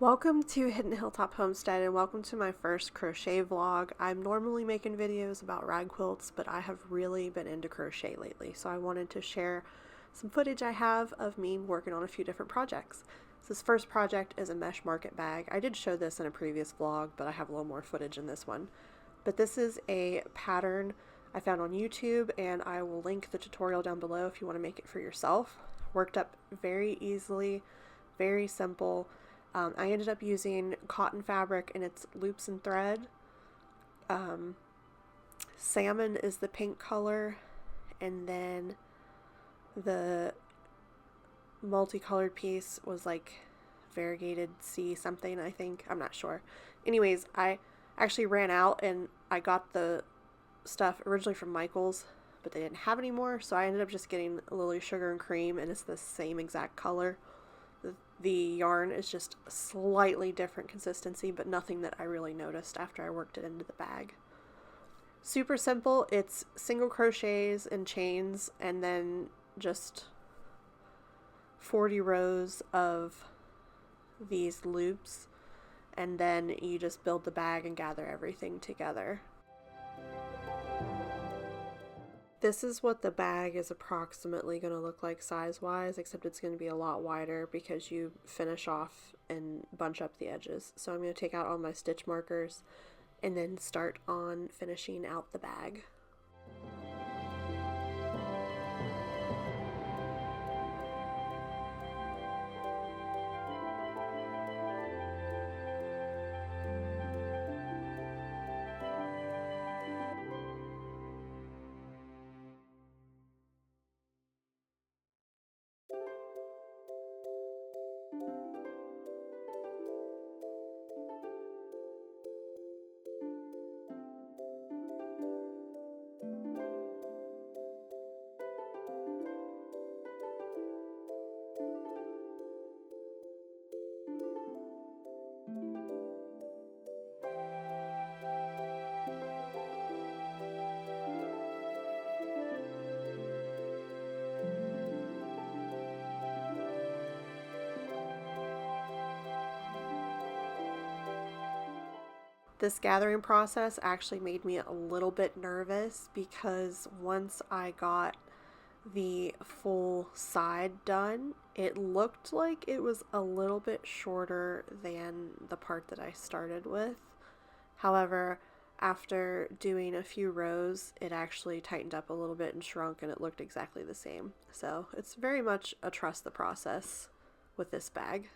Welcome to Hidden Hilltop Homestead and welcome to my first crochet vlog. I'm normally making videos about rag quilts, but I have really been into crochet lately, so I wanted to share some footage I have of me working on a few different projects. So this first project is a mesh market bag. I did show this in a previous vlog, but I have a little more footage in this one. But this is a pattern I found on YouTube, and I will link the tutorial down below if you want to make it for yourself. Worked up very easily, very simple. I ended up using cotton fabric in its loops and thread. Salmon is the pink color, and then the multicolored piece was like variegated sea something, I think. I'm not sure. Anyways, I actually ran out and I got the stuff originally from Michael's, but they didn't have any more, so I ended up just getting Lily Sugar and Cream, and it's the same exact color. The yarn is just slightly different consistency, but nothing that I really noticed after I worked it into the bag. Super simple. It's single crochets and chains, and then just 40 rows of these loops, and then you just build the bag and gather everything together. This is what the bag is approximately going to look like size-wise, except it's going to be a lot wider because you finish off and bunch up the edges. So I'm going to take out all my stitch markers and then start on finishing out the bag. This gathering process actually made me a little bit nervous because once I got the full side done, it looked like it was a little bit shorter than the part that I started with. However, after doing a few rows, it actually tightened up a little bit and shrunk, and it looked exactly the same. So it's very much a trust the process with this bag.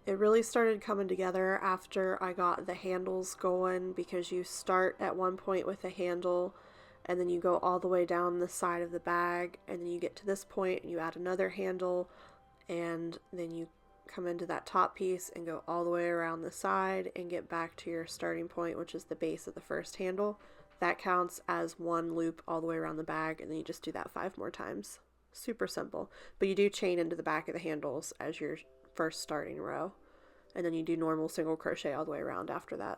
It really started coming together after I got the handles going, because you start at one point with a handle and then you go all the way down the side of the bag, and then you get to this point and you add another handle, and then you come into that top piece and go all the way around the side and get back to your starting point, which is the base of the first handle. That counts as one loop all the way around the bag, and then you just do that 5 more times. Super simple, but you do chain into the back of the handles as your first starting row, and then you do normal single crochet all the way around after that.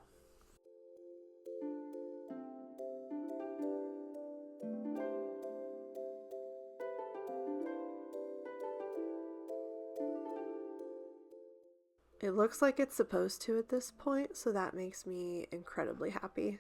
It looks like it's supposed to at this point, so that makes me incredibly happy.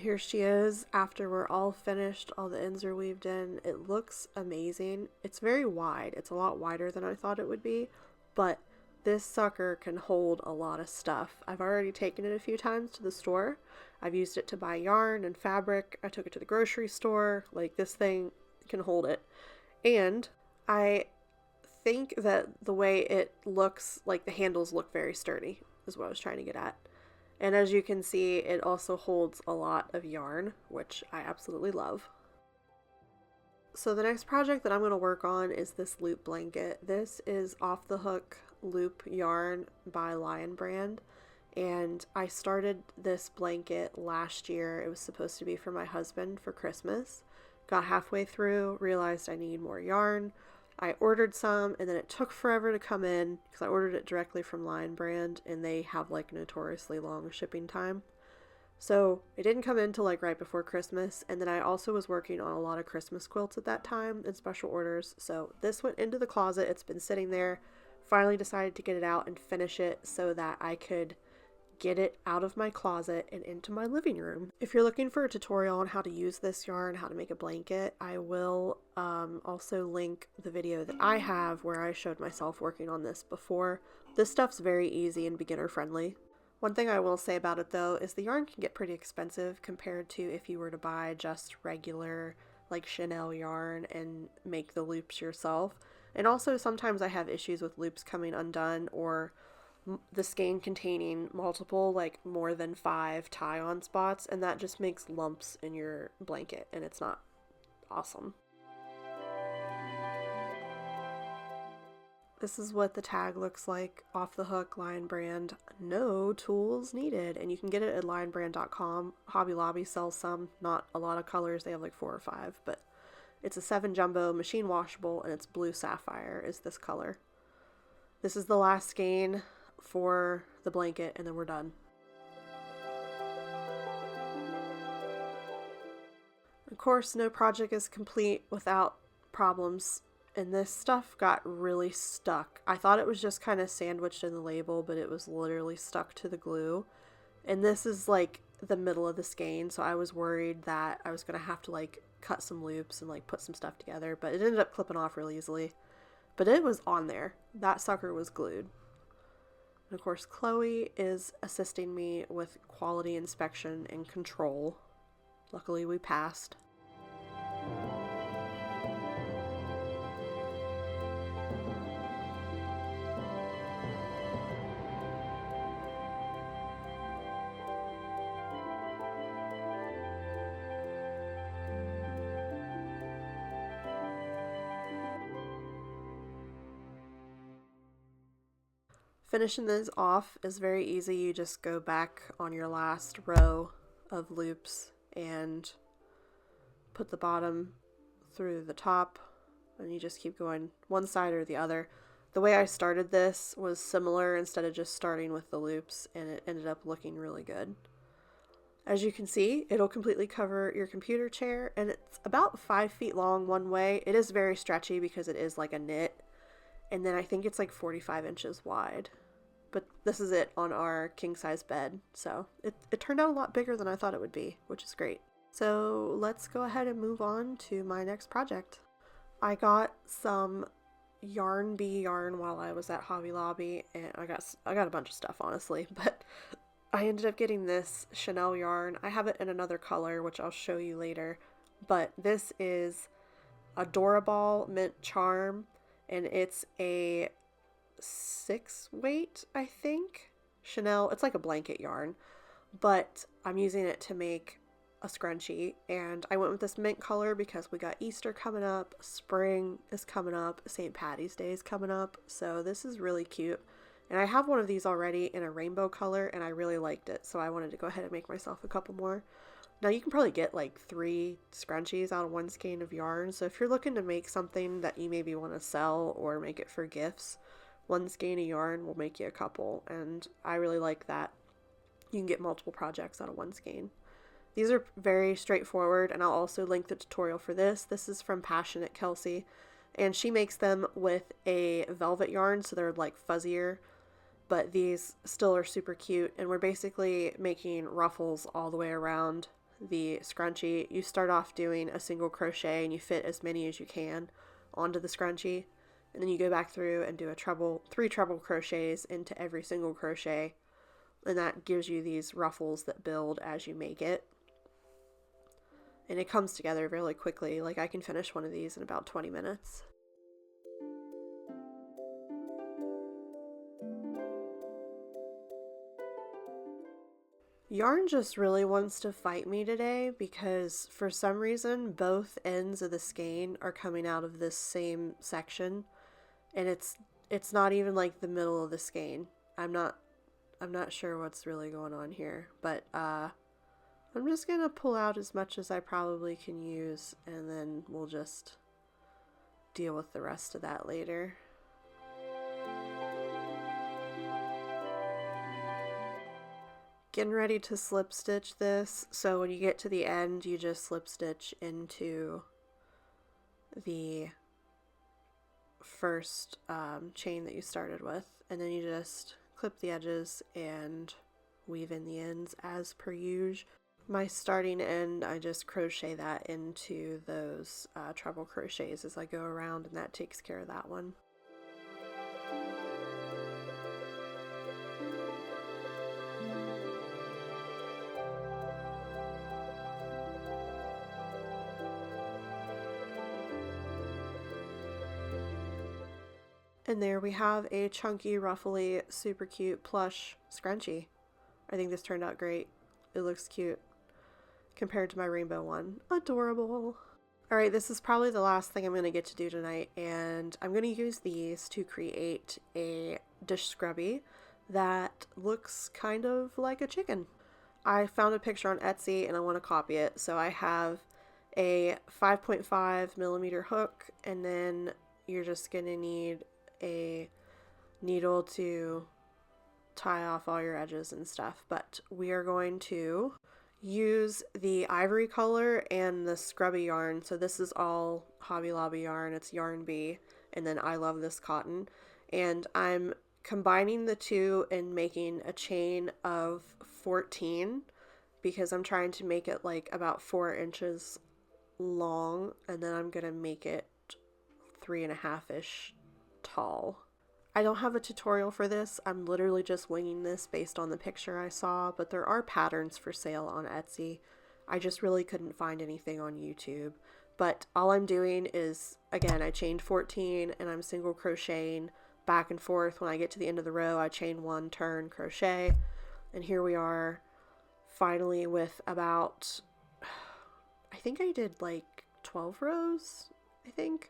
Here she is after we're all finished, all the ends are weaved in. It looks amazing. It's very wide. It's a lot wider than I thought it would be, but this sucker can hold a lot of stuff. I've already taken it a few times to the store. I've used it to buy yarn and fabric. I took it to the grocery store. Like, this thing can hold it. And I think that the way it looks, like the handles look very sturdy, is what I was trying to get at. And as you can see, it also holds a lot of yarn, which I absolutely love. So the next project that I'm going to work on is this loop blanket. This is Off the Hook loop yarn by Lion Brand, and I started this blanket last year. It was supposed to be for my husband for Christmas. Got halfway through, realized I need more yarn. I ordered some, and then it took forever to come in because I ordered it directly from Lion Brand, and they have like notoriously long shipping time. So it didn't come in till like right before Christmas, and then I also was working on a lot of Christmas quilts at that time in special orders. So this went into the closet. It's been sitting there. Finally decided to get it out and finish it so that I could get it out of my closet and into my living room. If you're looking for a tutorial on how to use this yarn, how to make a blanket, I will also link the video that I have where I showed myself working on this before. This stuff's very easy and beginner friendly. One thing I will say about it though is the yarn can get pretty expensive compared to if you were to buy just regular like Chanel yarn and make the loops yourself. And also sometimes I have issues with loops coming undone or the skein containing multiple, like more than 5 tie-on spots, and that just makes lumps in your blanket, and it's not awesome. This is what the tag looks like. Off the Hook, Lion Brand, no tools needed, and you can get it at lionbrand.com. Hobby Lobby sells some, not a lot of colors, they have like 4 or 5, but it's a 7 jumbo, machine washable, and it's blue sapphire is this color. This is the last skein for the blanket, and then we're done. Of course, no project is complete without problems, and this stuff got really stuck. I thought it was just kind of sandwiched in the label, but it was literally stuck to the glue. And this is like the middle of the skein, so I was worried that I was gonna have to like cut some loops and like put some stuff together, but it ended up clipping off really easily. But it was on there. That sucker was glued. And of course, Chloe is assisting me with quality inspection and control. Luckily, we passed. Finishing this off is very easy. You just go back on your last row of loops and put the bottom through the top, and you just keep going one side or the other. The way I started this was similar instead of just starting with the loops, and it ended up looking really good. As you can see, it'll completely cover your computer chair, and it's about 5 feet long one way. It is very stretchy because it is like a knit, and then I think it's like 45 inches wide. But this is it on our king size bed, so it turned out a lot bigger than I thought it would be, which is great. So let's go ahead and move on to my next project. I got some yarn bee yarn while I was at Hobby Lobby, and I got a bunch of stuff honestly, but I ended up getting this Chanel yarn. I have it in another color, which I'll show you later, but this is Adorable Mint Charm, and it's a 6 weight, I think. Chanel, it's like a blanket yarn, but I'm using it to make a scrunchie, and I went with this mint color because we got Easter coming up, spring is coming up, St. Patty's Day is coming up, so this is really cute. And I have one of these already in a rainbow color, and I really liked it, so I wanted to go ahead and make myself a couple more. Now you can probably get like 3 scrunchies out of one skein of yarn, so if you're looking to make something that you maybe want to sell or make it for gifts, one skein of yarn will make you a couple, and I really like that. You can get multiple projects out of one skein. These are very straightforward, and I'll also link the tutorial for this. This is from Passionate Kelsey, and she makes them with a velvet yarn, so they're like fuzzier, but these still are super cute, and we're basically making ruffles all the way around the scrunchie, you start off doing a single crochet and you fit as many as you can onto the scrunchie, and then you go back through and do three treble crochets into every single crochet, and that gives you these ruffles that build as you make it. And it comes together really quickly. Like, I can finish one of these in about 20 minutes. Yarn just really wants to fight me today because for some reason both ends of the skein are coming out of this same section, and it's not even like the middle of the skein. I'm not sure what's really going on here, but I'm just gonna pull out as much as I probably can use, and then we'll just deal with the rest of that later. Getting ready to slip stitch this, so when you get to the end you just slip stitch into the first chain that you started with, and then you just clip the edges and weave in the ends as per usual. My starting end, I just crochet that into those treble crochets as I go around, and that takes care of that one. And there we have a chunky, ruffly, super cute plush scrunchie. I think this turned out great. It looks cute compared to my rainbow one. Adorable. Alright, this is probably the last thing I'm going to get to do tonight, and I'm going to use these to create a dish scrubby that looks kind of like a chicken. I found a picture on Etsy and I want to copy it, so I have a 5.5 millimeter hook, and then you're just going to need a needle to tie off all your edges and stuff. But we are going to use the ivory color and the scrubby yarn. So this is all Hobby Lobby yarn. It's Yarn Bee, and then I Love This Cotton, and I'm combining the two and making a chain of 14 because I'm trying to make it like about 4 inches long, and then I'm gonna make it 3.5-ish tall. I don't have a tutorial for this. I'm literally just winging this based on the picture I saw, but there are patterns for sale on Etsy. I just really couldn't find anything on YouTube. But all I'm doing is, again, I chained 14 and I'm single crocheting back and forth. When I get to the end of the row, I chain 1, turn, crochet, and here we are finally with about, I think I did like 12 rows, I think,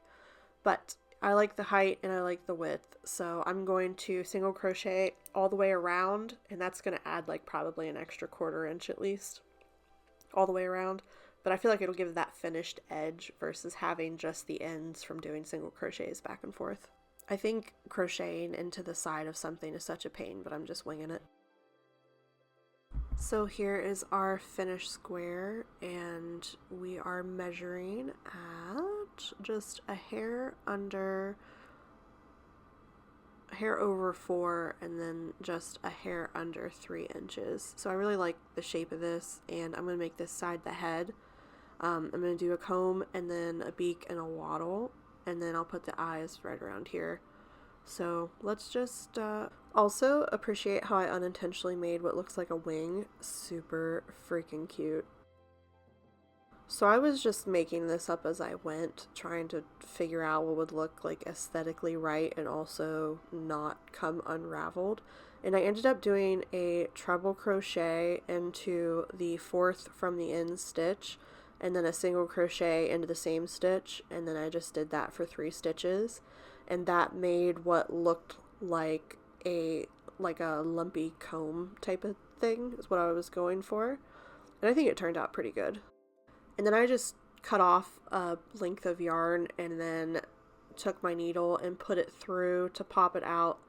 but I like the height and I like the width, so I'm going to single crochet all the way around, and that's going to add like probably an extra 1/4 inch at least all the way around, but I feel like it'll give that finished edge versus having just the ends from doing single crochets back and forth. I think crocheting into the side of something is such a pain, but I'm just winging it. So here is our finished square, and we are measuring at just a hair over 4, and then just a hair under 3 inches. So I really like the shape of this, and I'm going to make this side the head. I'm going to do a comb and then a beak and a wattle, and then I'll put the eyes right around here. So let's just also appreciate how I unintentionally made what looks like a wing. Super freaking cute. So I was just making this up as I went, trying to figure out what would look like aesthetically right and also not come unraveled. And I ended up doing a treble crochet into the 4th from the end stitch, and then a single crochet into the same stitch, and then I just did that for 3 stitches. And that made what looked like a lumpy comb type of thing is what I was going for. And I think it turned out pretty good. And then I just cut off a length of yarn and then took my needle and put it through to pop it out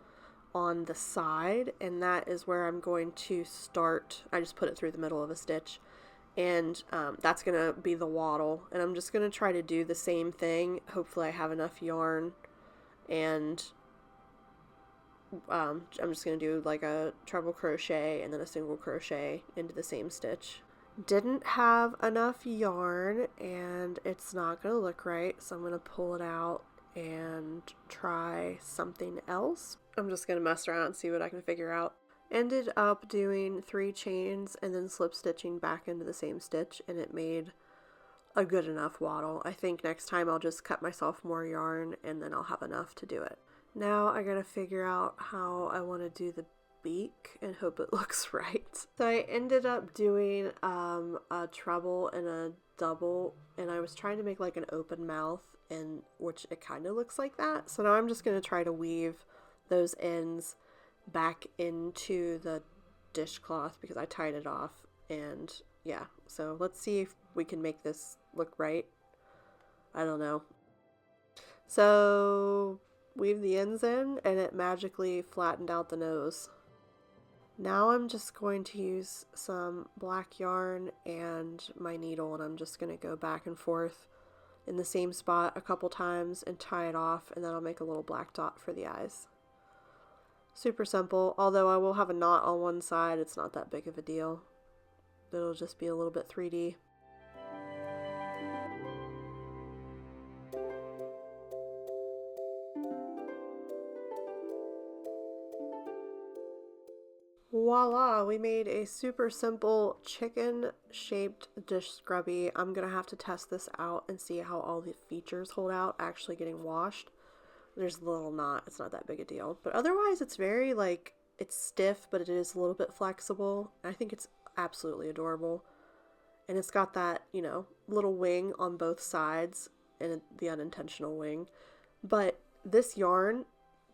on the side. And that is where I'm going to start. I just put it through the middle of a stitch. And that's going to be the wattle. And I'm just going to try to do the same thing. Hopefully I have enough yarn. And I'm just going to do like a treble crochet and then a single crochet into the same stitch. Didn't have enough yarn and it's not going to look right, so I'm going to pull it out and try something else. I'm just going to mess around and see what I can figure out. Ended up doing 3 chains and then slip stitching back into the same stitch, and it made a good enough waddle. I think next time I'll just cut myself more yarn and then I'll have enough to do it. Now I gotta figure out how I want to do the beak and hope it looks right. So I ended up doing a treble and a double, and I was trying to make like an open mouth, and which it kind of looks like that. So now I'm just going to try to weave those ends back into the dishcloth because I tied it off, and yeah, so let's see if we can make this look right. I don't know. So weave the ends in and it magically flattened out the nose. Now I'm just going to use some black yarn and my needle, and I'm just going to go back and forth in the same spot a couple times and tie it off, and then I'll make a little black dot for the eyes. Super simple, although I will have a knot on one side. It's not that big of a deal. It'll just be a little bit 3D. Voila, we made a super simple chicken shaped dish scrubby. I'm gonna have to test this out and see how all the features hold out actually getting washed. There's a little knot, it's not that big a deal, but otherwise it's very like, it's stiff, but it is a little bit flexible. I think it's absolutely adorable, and it's got that, you know, little wing on both sides and the unintentional wing. But this yarn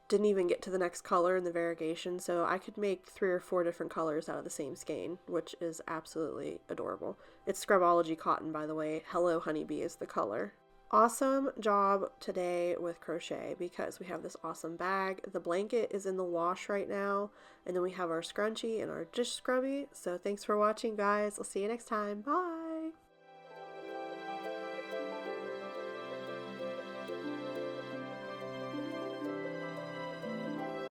didn't even get to the next color in the variegation, so I could make 3 or 4 different colors out of the same skein, which is absolutely adorable. It's Scrubology cotton, by the way. Hello Honeybee is the color. Awesome job today with crochet because we have this awesome bag. The blanket is in the wash right now, and then we have our scrunchie and our dish scrubby. So thanks for watching, guys. I'll see you next time. Bye!